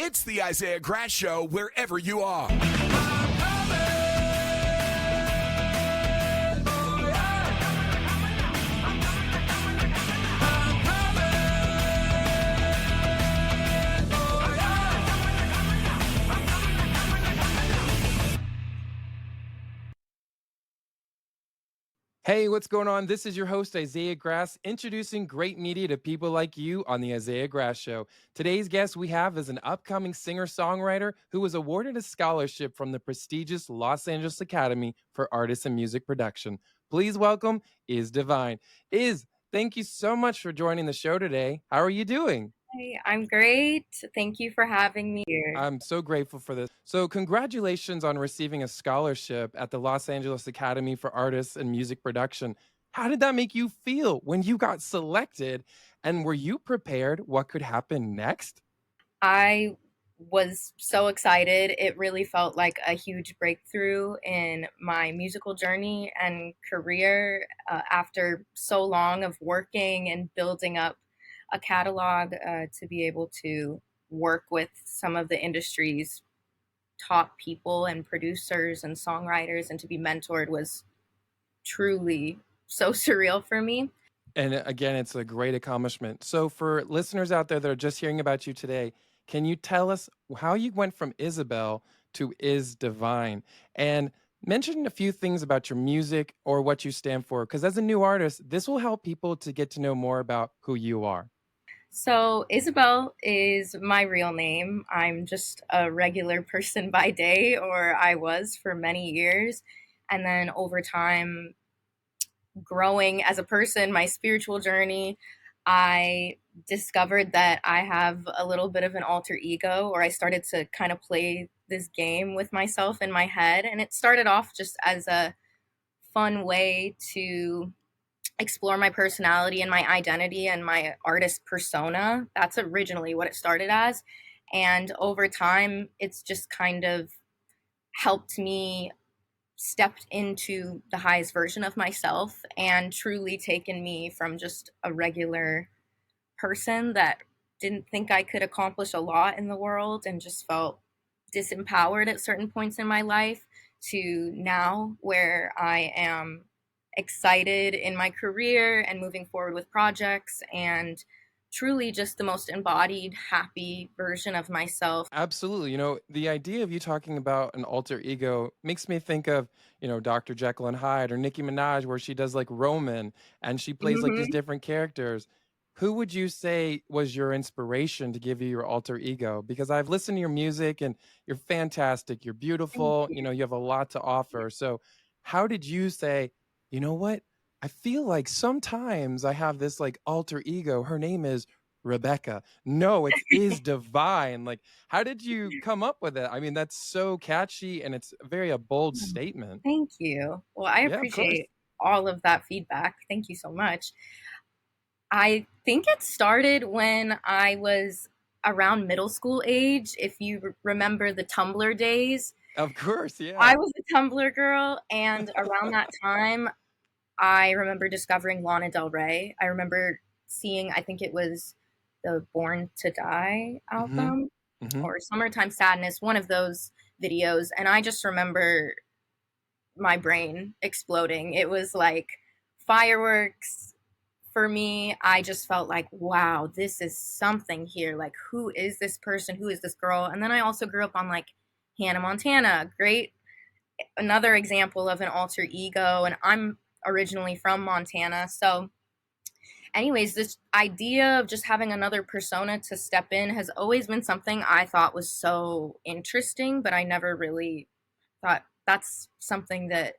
It's the Isaiah Grass Show wherever you are. Hey, what's going on? This is your host, Isaiah Grass, introducing great media to people like you on the Isaiah Grass Show. Today's guest we have is an upcoming singer-songwriter who was awarded a scholarship from the prestigious Los Angeles Academy for Artists in Music Production. Please welcome Is Divine. Is, thank you so much for joining the show today. How are you doing? Hey, I'm great. Thank you for having me here. I'm so grateful for this. So, congratulations on receiving a scholarship at the Los Angeles Academy for Artists and Music Production. How did that make you feel when you got selected? And were you prepared what could happen next? I was so excited. It really felt like a huge breakthrough in my musical journey and career after so long of working and building up a catalog to be able to work with some of the industry's top people and producers and songwriters and to be mentored was truly so surreal for me. And again, it's a great accomplishment. So, for listeners out there that are just hearing about you today, can you tell us how you went from Isabel to Is Divine? And mention a few things about your music or what you stand for. Because as a new artist, this will help people to get to know more about who you are. So, Isabel is my real name. I'm just a regular person by day, or I was for many years. And then over time, growing as a person, my spiritual journey, I discovered that I have a little bit of an alter ego, or I started to kind of play this game with myself in my head. And it started off just as a fun way to explore my personality and my identity and my artist persona. That's originally what it started as. And over time, it's just kind of helped me step into the highest version of myself and truly taken me from just a regular person that didn't think I could accomplish a lot in the world and just felt disempowered at certain points in my life to now where I am excited in my career and moving forward with projects and truly just the most embodied, happy version of myself. Absolutely. The idea of you talking about an alter ego makes me think of, Dr. Jekyll and Hyde or Nicki Minaj, where she does like Roman and she plays like these Mm-hmm. different characters. Who would you say was your inspiration to give you your alter ego? Because I've listened to your music and you're fantastic. You're Thank beautiful. you. You have a lot to offer. So, how did you say, you know what? I feel like sometimes I have this like alter ego. Her name is Rebecca. No, it is divine. Like, how did you come up with it? I mean, that's so catchy and it's very a bold statement. Thank you. Well, I Yeah, of course. appreciate all of that feedback. Thank you so much. I think it started when I was around middle school age. If you remember the Tumblr days, Of course, I yeah. was a Tumblr girl. And around that time, I remember discovering Lana Del Rey. I remember seeing, I think it was the Born to Die hmm album hmm or Summertime Sadness, one of those videos. And I just remember my brain exploding. It was like fireworks for me. I just felt like, wow, this is something here. Like, who is this person? Who is this girl? And then I also grew up on like Hannah Montana. Great. Another example of an alter ego. And I'm originally from Montana. So, anyways, this idea of just having another persona to step in has always been something I thought was so interesting, but I never really thought that's something that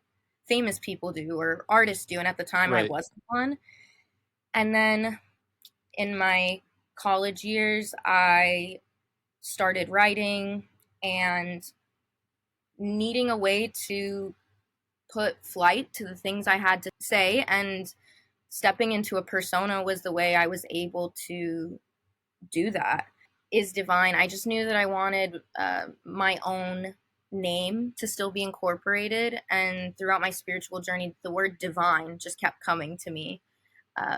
famous people do or artists do. And at the time, I Right. wasn't one. And then in my college years, I started writing and needing a way to put flight to the things I had to say. And stepping into a persona was the way I was able to do that. Is Divine. I just knew that I wanted my own name to still be incorporated. And throughout my spiritual journey, the word divine just kept coming to me.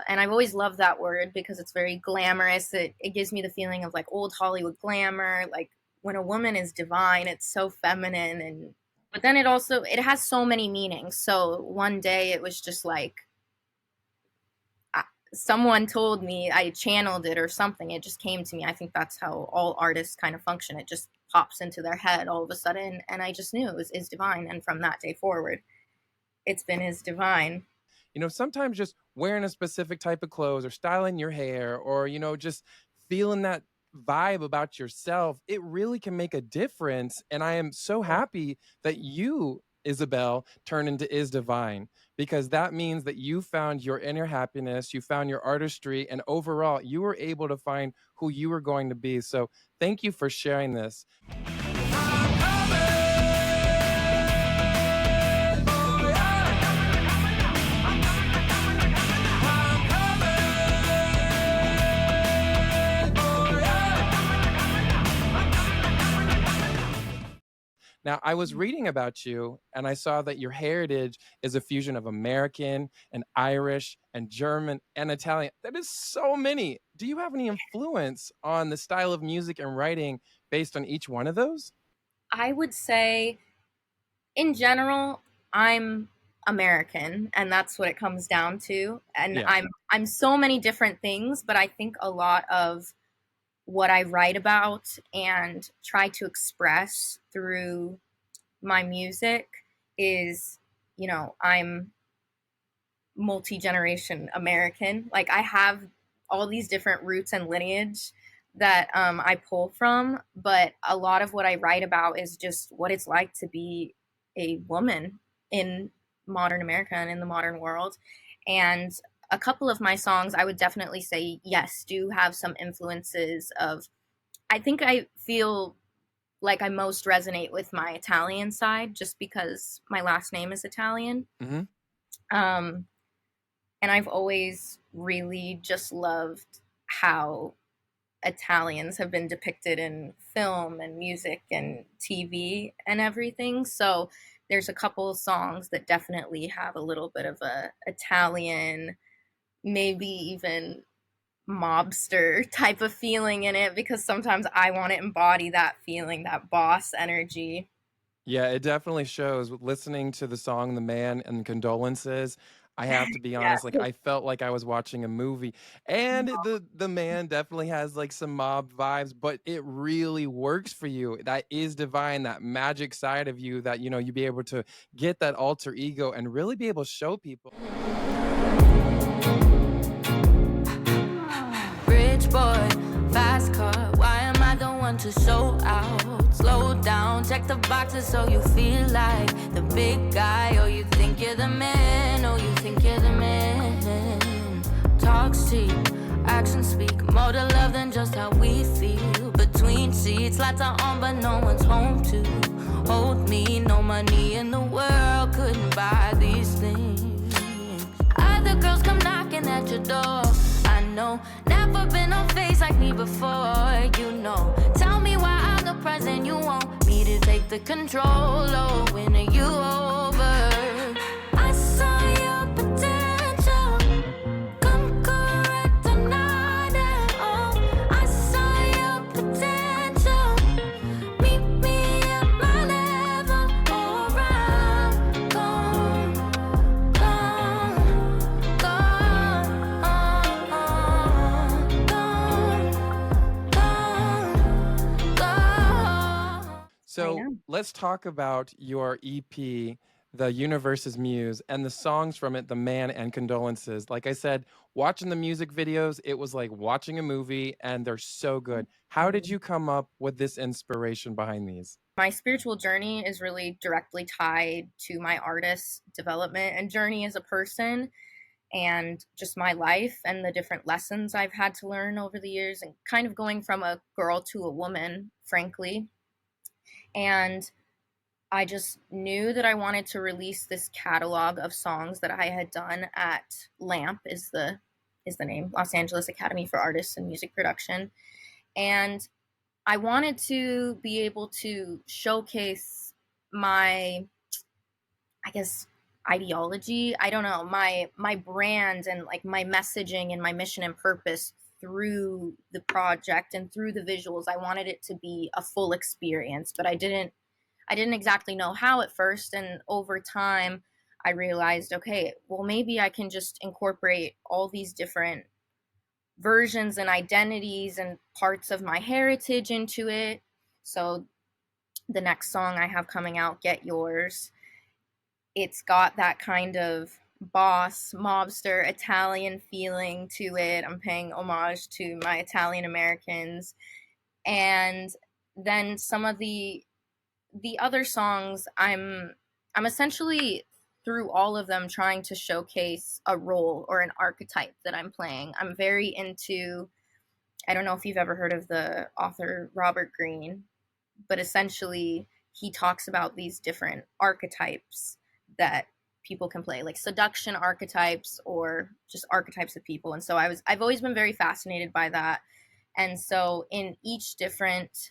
And I've always loved that word because it's very glamorous. It gives me the feeling of like old Hollywood glamour. Like when a woman is divine, it's so feminine. And but then it has so many meanings. So one day it was just like someone told me, I channeled it or something. It just came to me. I think that's how all artists kind of function. It just pops into their head all of a sudden. And I just knew it was is divine. And from that day forward, it's been is divine. Sometimes just wearing a specific type of clothes or styling your hair or, just feeling that vibe about yourself, it really can make a difference. And I am so happy that you, Isabel, turned into Is Divine, because that means that you found your inner happiness, you found your artistry, and overall, you were able to find who you were going to be. So thank you for sharing this. Now, I was reading about you and I saw that your heritage is a fusion of American and Irish and German and Italian. That is so many. Do you have any influence on the style of music and writing based on each one of those? I would say, in general, I'm American, and that's what it comes down to. And Yeah. I'm so many different things, but I think a lot of what I write about and try to express through my music is, I'm multi-generation American. Like I have all these different roots and lineage that I pull from, but a lot of what I write about is just what it's like to be a woman in modern America and in the modern world. And a couple of my songs, I would definitely say, yes, do have some influences of, I think I feel like I most resonate with my Italian side just because my last name is Italian. Mm-hmm. And I've always really just loved how Italians have been depicted in film and music and TV and everything. So there's a couple songs that definitely have a little bit of a Italian, maybe even mobster type of feeling in it, because sometimes I want to embody that feeling, that boss energy. Yeah, it definitely shows. With listening to the song The Man and Condolences, I have to be Yeah. honest, like I felt like I was watching a movie. And the man definitely has like some mob vibes, but it really works for you. That is divine, that magic side of you that you be able to get that alter ego and really be able to show people. Rich boy, fast car, why am I the one to show out? Slow down, check the boxes so you feel like the big guy. Oh, you think you're the man, oh, you think you're the man. Talks cheap, actions speak, more to love than just how we feel. Between sheets, lights are on but no one's home to hold me. No money in the world couldn't buy these things. Other girls come knocking at your door, I know, never been on face like me before, tell me why I'm the present you want me to take the control. Oh, when are you over? I saw your potential, come correct or not at all. I saw your potential, meet me at my level, or I'm gone, gone, gone. So let's talk about your EP, The Universe's Muse, and the songs from it, The Man and Condolences. Like I said, watching the music videos, it was like watching a movie, and they're so good. How did you come up with this inspiration behind these? My spiritual journey is really directly tied to my artist development and journey as a person, and just my life and the different lessons I've had to learn over the years, and kind of going from a girl to a woman, frankly. And I just knew that I wanted to release this catalog of songs that I had done at LAAMP is the name, Los Angeles Academy for Artists and Music Production. And I wanted to be able to showcase my, I guess, ideology. I don't know, my brand and like my messaging and my mission and purpose through the project and through the visuals. I wanted it to be a full experience, but I didn't exactly know how at first, and over time I realized, okay, well maybe I can just incorporate all these different versions and identities and parts of my heritage into it. So the next song I have coming out, Get Yours, it's got that kind of boss, mobster, Italian feeling to it. I'm paying homage to my Italian Americans. And then some of the other songs, I'm essentially through all of them trying to showcase a role or an archetype that I'm playing. I'm very into, I don't know if you've ever heard of the author Robert Greene, but essentially he talks about these different archetypes that people can play, like seduction archetypes or just archetypes of people. And so I've always been very fascinated by that. And so in each different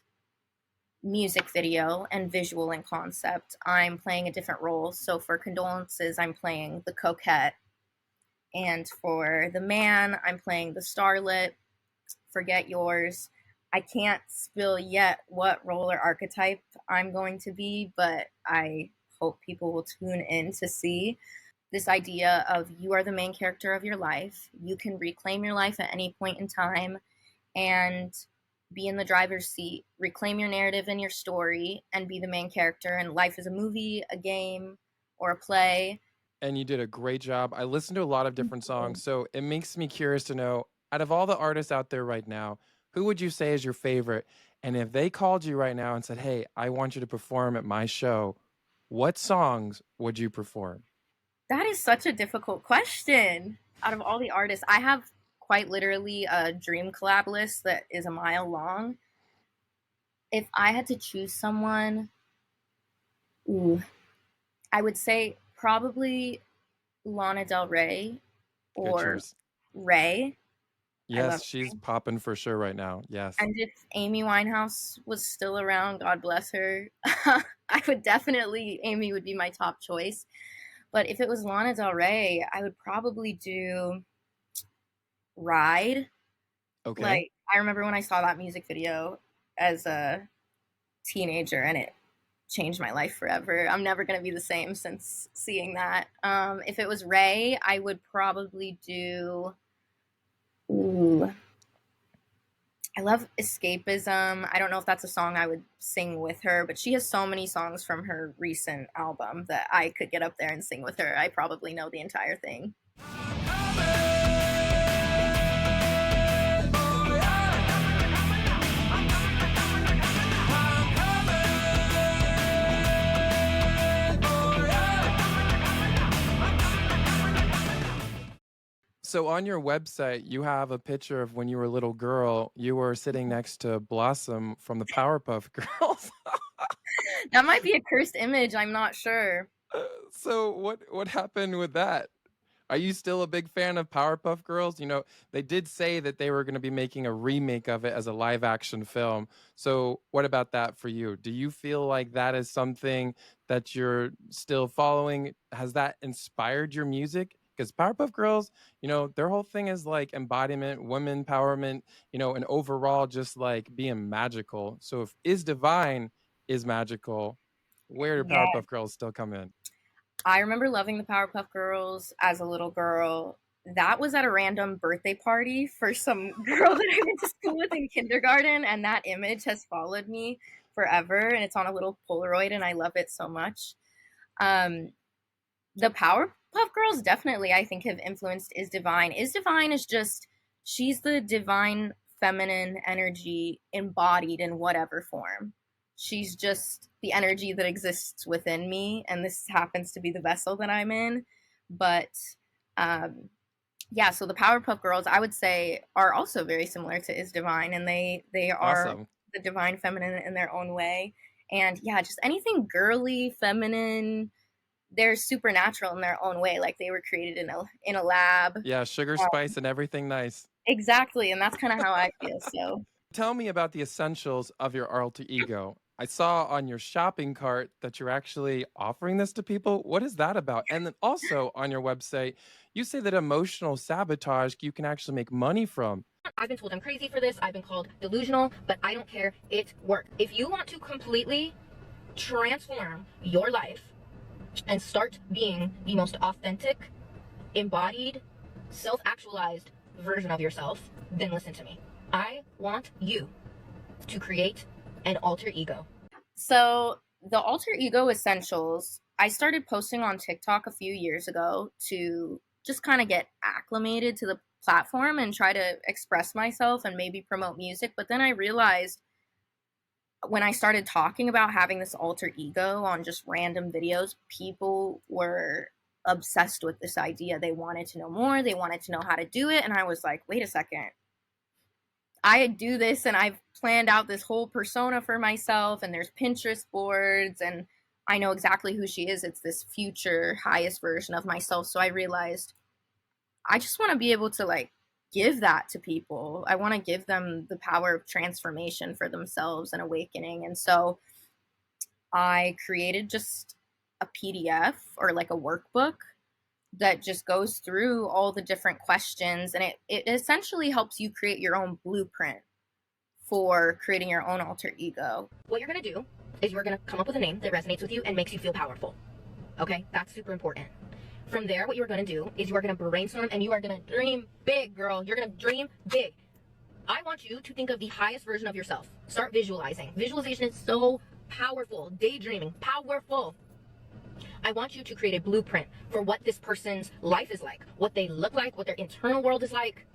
music video and visual and concept, I'm playing a different role. So for Condolences, I'm playing the coquette. And for The Man, I'm playing the starlet. For Get Yours, I can't spill yet what role or archetype I'm going to be, but I hope people will tune in to see this idea of you are the main character of your life. You can reclaim your life at any point in time and be in the driver's seat, reclaim your narrative and your story, and be the main character. And life is a movie, a game, or a play. And you did a great job. I listened to a lot of different songs, so it makes me curious to know, out of all the artists out there right now, who would you say is your favorite? And if they called you right now and said, hey, I want you to perform at my show, what songs would you perform? That is such a difficult question. Out of all the artists, I have quite literally a dream collab list that is a mile long. If I had to choose someone, I would say probably Lana Del Rey Good or choice. Ray. I love Yes, she's popping for sure right now. Yes. And if Amy Winehouse was still around, God bless her, I would definitely, Amy would be my top choice. But if it was Lana Del Rey, I would probably do Ride. Okay. Like, I remember when I saw that music video as a teenager, and it changed my life forever. I'm never going to be the same since seeing that. If it was Ray, I would probably do... I love Escapism. I don't know if that's a song I would sing with her, but she has so many songs from her recent album that I could get up there and sing with her. I probably know the entire thing. So on your website, you have a picture of when you were a little girl, you were sitting next to Blossom from the Powerpuff Girls. That might be a cursed image, I'm not sure. So what happened with that? Are you still a big fan of Powerpuff Girls? You know, they did say that they were going to be making a remake of it as a live action film. So what about that for you? Do you feel like that is something that you're still following? Has that inspired your music? Because Powerpuff Girls, you know, their whole thing is like embodiment, women empowerment, you know, and overall just like being magical. So if Is Divine is magical, where do Yeah. Powerpuff Girls still come in? I remember loving the Powerpuff Girls as a little girl. That was at a random birthday party for some girl that I went to school with in kindergarten, and that image has followed me forever, and it's on a little Polaroid, and I love it so much. The Powerpuff Girls definitely, I think, have influenced Is Divine. Is Divine is just, she's the divine feminine energy embodied in whatever form. She's just the energy that exists within me, and this happens to be the vessel that I'm in. But yeah, so the Powerpuff Girls, I would say, are also very similar to Is Divine, and they are Awesome. the divine feminine in their own way. And yeah, just anything girly, feminine, they're supernatural in their own way. Like they were created in a lab. Yeah, sugar, spice, and everything nice. Exactly, and that's kind of how I feel. So Tell me about the essentials of your alter ego. I saw on your shopping cart that you're actually offering this to people. What is that about? And then also on your website, you say that emotional sabotage you can actually make money from. I've been told I'm crazy for this. I've been called delusional, but I don't care. It worked. If you want to completely transform your life and start being the most authentic, embodied, self-actualized version of yourself, then listen to me. I want you to create an alter ego. So the alter ego essentials, I started posting on TikTok a few years ago to just kind of get acclimated to the platform and try to express myself and maybe promote music. But then I realized when I started talking about having this alter ego on just random videos, people were obsessed with this idea. They wanted to know more. They wanted to know how to do it. And I was like, wait a second. I do this and I've planned out this whole persona for myself, and there's Pinterest boards, and I know exactly who she is. It's this future highest version of myself. So I realized I just want to be able to like give that to people. I want to give them the power of transformation for themselves and awakening. And so I created just a PDF or like a workbook that just goes through all the different questions, and it essentially helps you create your own blueprint for creating your own alter ego. What you're going to do is you're going to come up with a name that resonates with you and makes you feel powerful. Okay? That's super important. From there, what you're going to do is you are going to brainstorm and you are going to dream big, girl. You're going to dream big. I want you to think of the highest version of yourself. Start visualizing. Visualization is so powerful. Daydreaming, powerful. I want you to create a blueprint for what this person's life is like, what they look like, what their internal world is like,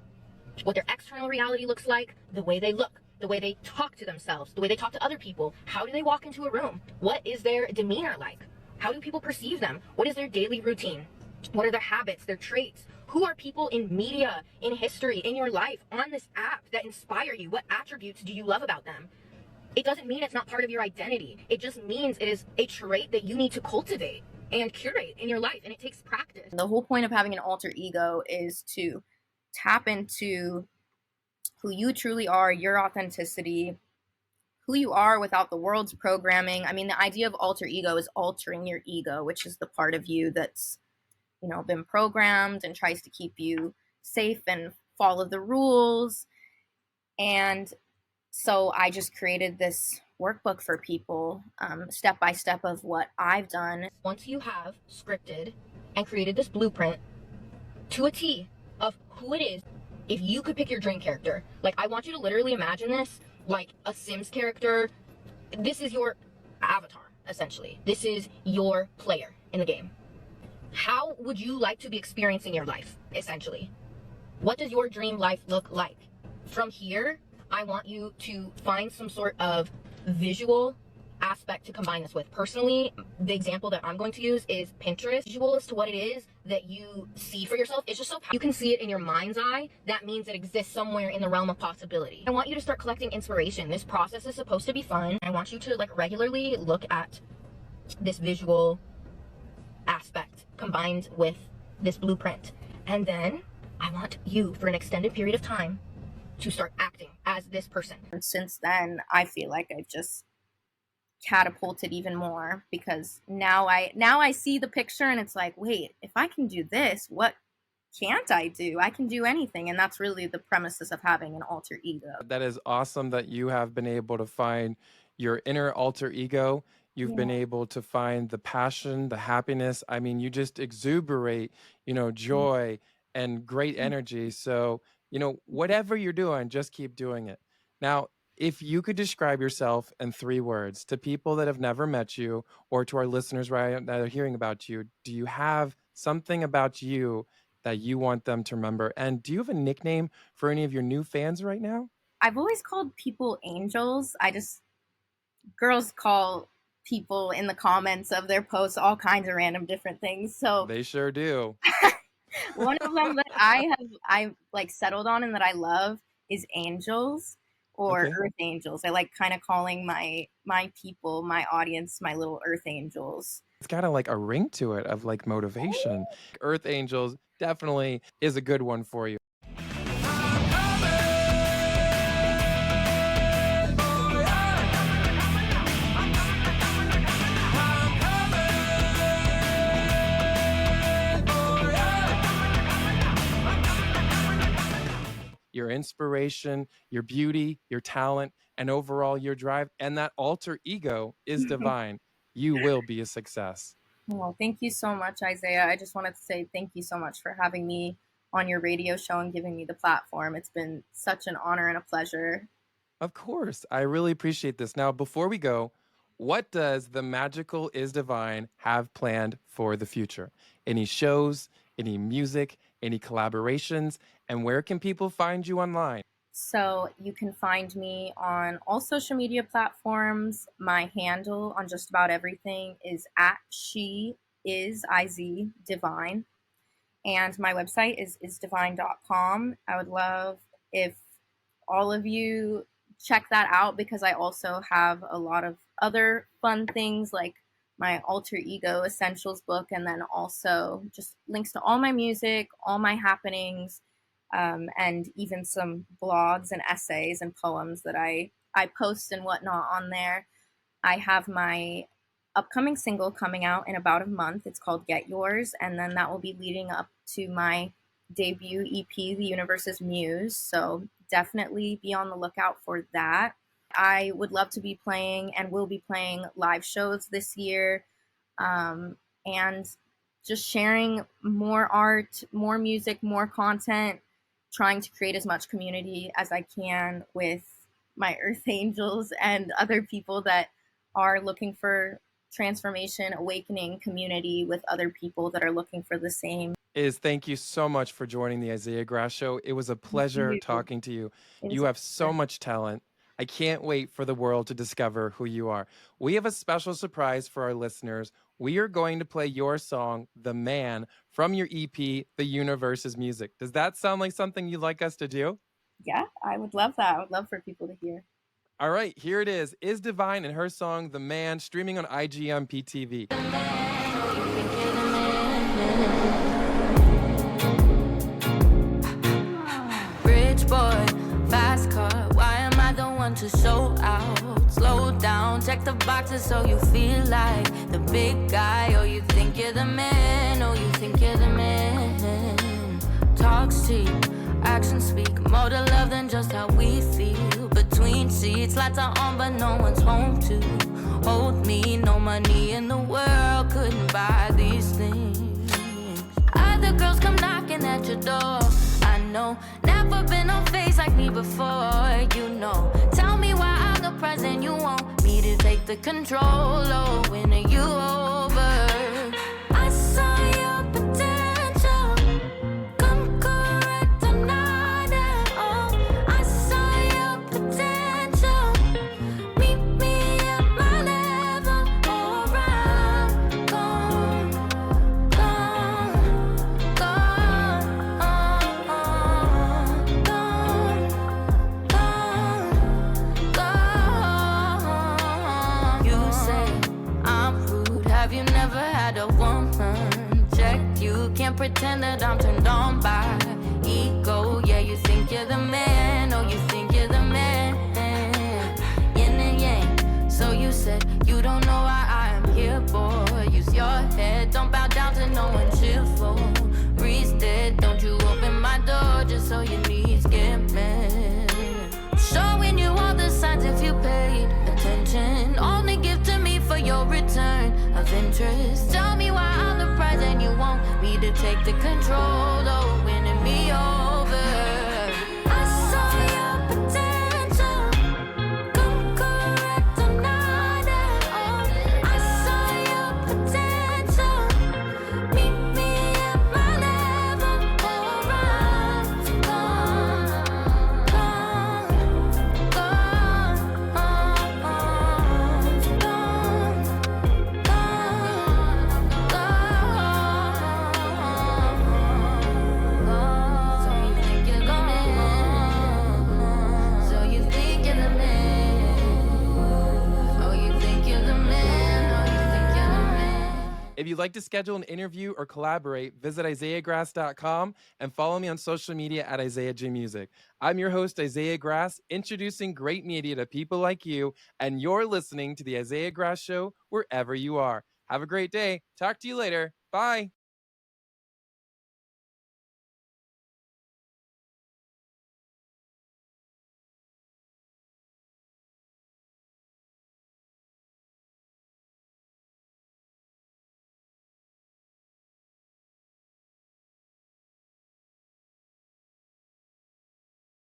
what their external reality looks like, the way they look, the way they talk to themselves, the way they talk to other people. How do they walk into a room? What is their demeanor like? How do people perceive them? What is their daily routine? What are their habits, their traits? Who are people in media, in history, in your life, on this app that inspire you? What attributes do you love about them? It doesn't mean it's not part of your identity. It just means it is a trait that you need to cultivate and curate in your life, and it takes practice. The whole point of having an alter ego is to tap into who you truly are, your authenticity, who you are without the world's programming. I mean, the idea of alter ego is altering your ego, which is the part of you that's, you know, been programmed and tries to keep you safe and follow the rules. And so I just created this workbook for people, step by step of what I've done. Once you have scripted and created this blueprint to a T of who it is, if you could pick your dream character, like I want you to literally imagine this like a Sims character. This is your avatar, essentially. This is your player in the game. How would you like to be experiencing your life, essentially? What does your dream life look like? From here, I want you to find some sort of visual aspect to combine this with. Personally, the example that I'm going to use is Pinterest. Visual as to what it is that you see for yourself. It's just so powerful. You can see it in your mind's eye. That means it exists somewhere in the realm of possibility. I want you to start collecting inspiration. This process is supposed to be fun. I want you to like regularly look at this visual aspect combined with this blueprint. And then I want you for an extended period of time to start acting as this person. And since then, I feel like I've just catapulted even more, because now I see the picture and it's like, wait, if I can do this, what can't I do? I can do anything. And that's really the premises of having an alter ego. That is awesome that you have been able to find your inner alter ego. You've been able to find the passion, the happiness. I mean, you just exuberate, you know, joy and great energy. So, you know, whatever you're doing, just keep doing it. Now, if you could describe yourself in 3 words to people that have never met you, or to our listeners that are hearing about you, do you have something about you that you want them to remember? And do you have a nickname for any of your new fans right now? I've always called people angels. Girls call people in the comments of their posts all kinds of random different things. So They sure do. one of them that I like settled on and that I love is angels, or Okay. earth angels. I like kind of calling my people, my audience, my little earth angels. It's got like a ring to it of like motivation. Earth Angels definitely is a good one for you. inspiration, your beauty, your talent, and overall your drive. And that alter ego is divine. You will be a success. Well, thank you so much, Isaiah. I just wanted to say thank you so much for having me on your radio show and giving me the platform. It's been such an honor and a pleasure. Of course. I really appreciate this. Now, before we go, what does the Magical is Divine have planned for the future? Any shows, any music, any collaborations, and where can people find you online? So you can find me on all social media platforms. My handle on just about everything is at she is iz divine. And my website is isdivine.com. I would love if all of you check that out, because I also have a lot of other fun things like my alter ego essentials book, and then also just links to all my music, all my happenings, and even some blogs and essays and poems that I post and whatnot on there. I have my upcoming single coming out in about a month. It's called Get Yours, and then that will be leading up to my debut EP, The Universe's Muse. So definitely be on the lookout for that. I would love to be playing and will be playing live shows this year, and just sharing more art, more music, more content, trying to create as much community as I can with my Earth Angels and other people that are looking for transformation, awakening community with other people that are looking for the same. Thank you so much for joining the Isaiah Grass Show. It was a pleasure talking to you. You have so much talent. I can't wait for the world to discover who you are. We have a special surprise for our listeners. We are going to play your song, The Man, from your EP, The Universe's Music. Does that sound like something you'd like us to do? Yeah, I would love that. I would love for people to hear. All right, here it is Divine and her song, The Man, streaming on IGMP TV. Rich boy, fast car, why am I the one to show out? Slow down, check the boxes so you feel like the big guy. Oh, you think you're the man, oh, you think you're the man. Talks cheap, actions speak more to love than just how we feel. Between sheets, lights are on but no one's home to hold me. No money in the world couldn't buy these things. Other girls come knocking at your door, I know. Never been on face like me before, you know. Tell me why I'm the present you want me to take the control. Oh, when are you over? I saw your potential, come correct or not at all. I saw your potential, meet me at my level, or I'm gone, gone, gone, gone, gone. You say I'm rude, have you never had a woman check you? Can't pretend that I'm turned on by ego. Yeah, you think you're the man, oh, you think you're the man. Yin and yang, so you said you don't know why I am here, boy. Use your head, don't bow down to no one, chill for. Breeze dead, don't you open my door just so your needs get met. Showing you all the signs if you paid attention. Only give to me for your return of interest. Tell me why I'm the prize and you want me to take the control. Oh, winning me over. I saw your potential, come correct or not at all. I saw your potential, meet me at my level, or I'm gone, gone, gone, So you think you're the man? So you think you're the man? Oh, you think you're the man? Oh, you think you're the man? If you'd like to schedule an interview or collaborate, visit isaiahgrass.com and follow me on social media at Isaiah J Music. I'm your host, Isaiah Grass, introducing great media to people like you, and you're listening to the Isaiah Grass Show wherever you are. Have a great day. Talk to you later. Bye.